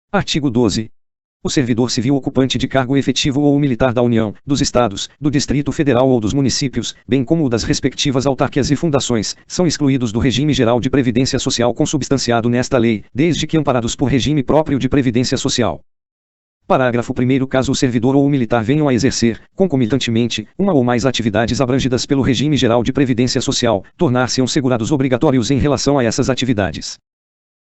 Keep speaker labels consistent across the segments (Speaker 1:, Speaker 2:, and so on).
Speaker 1: Artigo 12. O servidor civil ocupante de cargo efetivo ou militar da União, dos Estados, do Distrito Federal ou dos municípios, bem como o das respectivas autarquias e fundações, são excluídos do regime geral de previdência social consubstanciado nesta lei, desde que amparados por regime próprio de previdência social. Parágrafo 1º. Caso o servidor ou o militar venham a exercer, concomitantemente, uma ou mais atividades abrangidas pelo regime geral de previdência social, tornar-se-ão segurados obrigatórios em relação a essas atividades.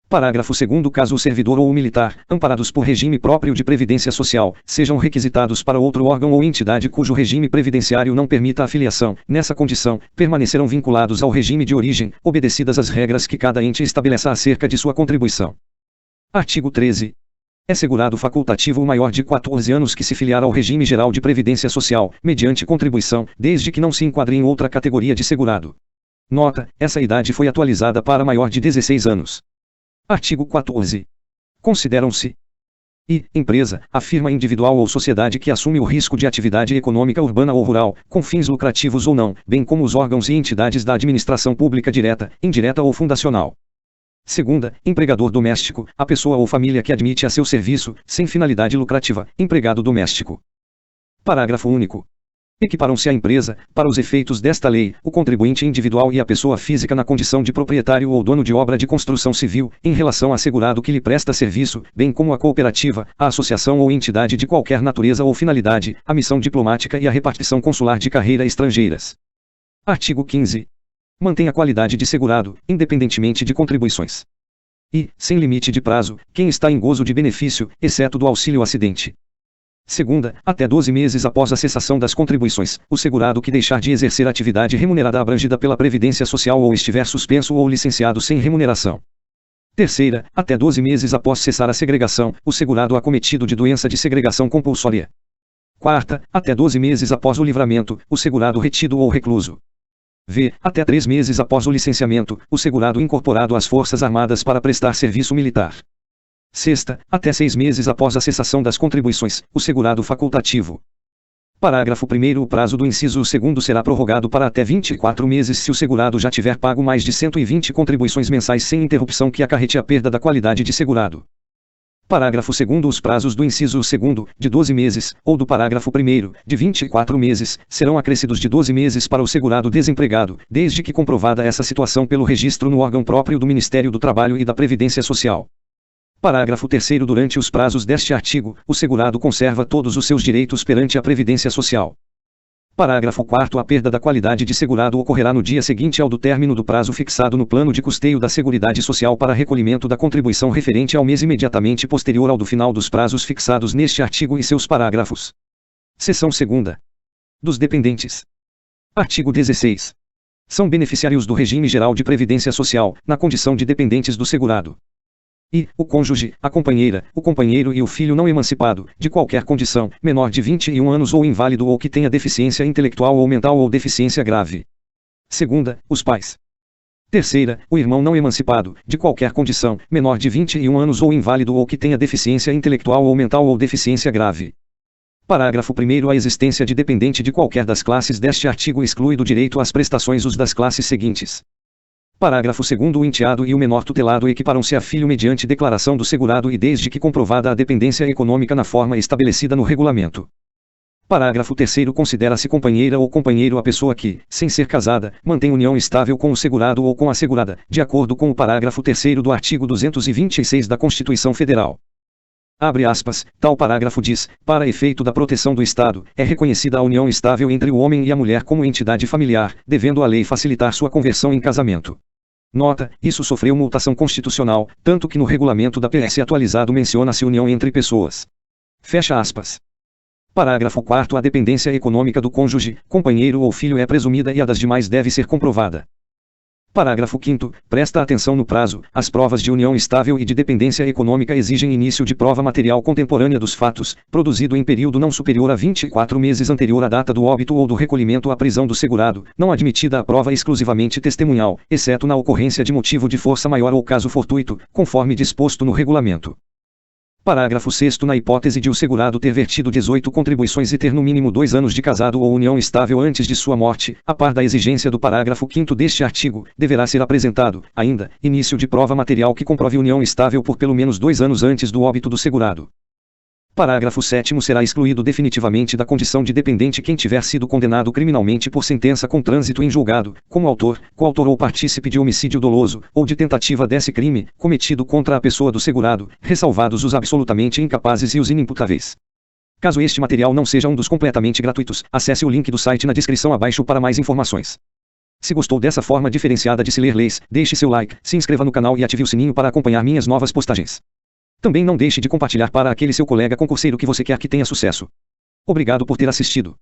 Speaker 1: Parágrafo 2º. Caso o servidor ou o militar, amparados por regime próprio de previdência social, sejam requisitados para outro órgão ou entidade cujo regime previdenciário não permita a filiação, nessa condição, permanecerão vinculados ao regime de origem, obedecidas as regras que cada ente estabeleça acerca de sua contribuição. Artigo 13. É segurado facultativo o maior de 14 anos que se filiar ao regime geral de previdência social, mediante contribuição, desde que não se enquadre em outra categoria de segurado. Nota: essa idade foi atualizada para maior de 16 anos. Artigo 14. Consideram-se empresa, a firma individual ou sociedade que assume o risco de atividade econômica urbana ou rural, com fins lucrativos ou não, bem como os órgãos e entidades da administração pública direta, indireta ou fundacional. Segunda, empregador doméstico, a pessoa ou família que admite a seu serviço, sem finalidade lucrativa, empregado doméstico. Parágrafo único. Equiparam-se à empresa, para os efeitos desta lei, o contribuinte individual e a pessoa física na condição de proprietário ou dono de obra de construção civil, em relação a segurado que lhe presta serviço, bem como a cooperativa, a associação ou entidade de qualquer natureza ou finalidade, a missão diplomática e a repartição consular de carreira estrangeiras. Artigo 15. Mantém a qualidade de segurado, independentemente de contribuições. Sem limite de prazo, quem está em gozo de benefício, exceto do auxílio-acidente. Segunda, até 12 meses após a cessação das contribuições, o segurado que deixar de exercer atividade remunerada abrangida pela Previdência Social ou estiver suspenso ou licenciado sem remuneração. Terceira, até 12 meses após cessar a segregação, o segurado acometido de doença de segregação compulsória. Quarta, até 12 meses após o livramento, o segurado retido ou recluso. Até 3 meses após o licenciamento, o segurado incorporado às Forças Armadas para prestar serviço militar. Sexta, até 6 meses após a cessação das contribuições, o segurado facultativo. Parágrafo 1º. O prazo do inciso 2º será prorrogado para até 24 meses se o segurado já tiver pago mais de 120 contribuições mensais sem interrupção que acarrete a perda da qualidade de segurado. Parágrafo 2º. Os prazos do inciso 2º, de 12 meses, ou do parágrafo 1º, de 24 meses, serão acrescidos de 12 meses para o segurado desempregado, desde que comprovada essa situação pelo registro no órgão próprio do Ministério do Trabalho e da Previdência Social. Parágrafo 3º. Durante os prazos deste artigo, o segurado conserva todos os seus direitos perante a Previdência Social. Parágrafo 4º. A perda da qualidade de segurado ocorrerá no dia seguinte ao do término do prazo fixado no plano de custeio da Seguridade Social para recolhimento da contribuição referente ao mês imediatamente posterior ao do final dos prazos fixados neste artigo e seus parágrafos. Seção 2ª. Dos dependentes. Artigo 16. São beneficiários do regime geral de previdência social, na condição de dependentes do segurado. O cônjuge, a companheira, o companheiro e o filho não emancipado, de qualquer condição, menor de 21 anos ou inválido ou que tenha deficiência intelectual ou mental ou deficiência grave. Segunda, os pais. Terceira, o irmão não emancipado, de qualquer condição, menor de 21 anos ou inválido ou que tenha deficiência intelectual ou mental ou deficiência grave. Parágrafo 1º. A existência de dependente de qualquer das classes deste artigo exclui do direito às prestações os das classes seguintes. Parágrafo 2º. O enteado e o menor tutelado equiparam-se a filho mediante declaração do segurado e desde que comprovada a dependência econômica na forma estabelecida no regulamento. Parágrafo 3º. Considera-se companheira ou companheiro a pessoa que, sem ser casada, mantém união estável com o segurado ou com a segurada, de acordo com o parágrafo 3º do artigo 226 da Constituição Federal. Abre aspas, tal parágrafo diz, para efeito da proteção do Estado, é reconhecida a união estável entre o homem e a mulher como entidade familiar, devendo a lei facilitar sua conversão em casamento. Nota, isso sofreu mutação constitucional, tanto que no regulamento da PS atualizado menciona-se união entre pessoas. Fecha aspas. Parágrafo 4º. A dependência econômica do cônjuge, companheiro ou filho é presumida e a das demais deve ser comprovada. Parágrafo 5º. Presta atenção no prazo. As provas de união estável e de dependência econômica exigem início de prova material contemporânea dos fatos, produzido em período não superior a 24 meses anterior à data do óbito ou do recolhimento à prisão do segurado, não admitida a prova exclusivamente testemunhal, exceto na ocorrência de motivo de força maior ou caso fortuito, conforme disposto no regulamento. Parágrafo 6º. Na hipótese de o segurado ter vertido 18 contribuições e ter no mínimo 2 anos de casado ou união estável antes de sua morte, a par da exigência do parágrafo 5º deste artigo, deverá ser apresentado, ainda, início de prova material que comprove união estável por pelo menos 2 anos antes do óbito do segurado. Parágrafo 7º. Será excluído definitivamente da condição de dependente quem tiver sido condenado criminalmente por sentença com trânsito em julgado, como autor, coautor ou partícipe de homicídio doloso, ou de tentativa desse crime, cometido contra a pessoa do segurado, ressalvados os absolutamente incapazes e os inimputáveis. Caso este material não seja um dos completamente gratuitos, acesse o link do site na descrição abaixo para mais informações. Se gostou dessa forma diferenciada de se ler leis, deixe seu like, se inscreva no canal e ative o sininho para acompanhar minhas novas postagens. Também não deixe de compartilhar para aquele seu colega concurseiro que você quer que tenha sucesso. Obrigado por ter assistido.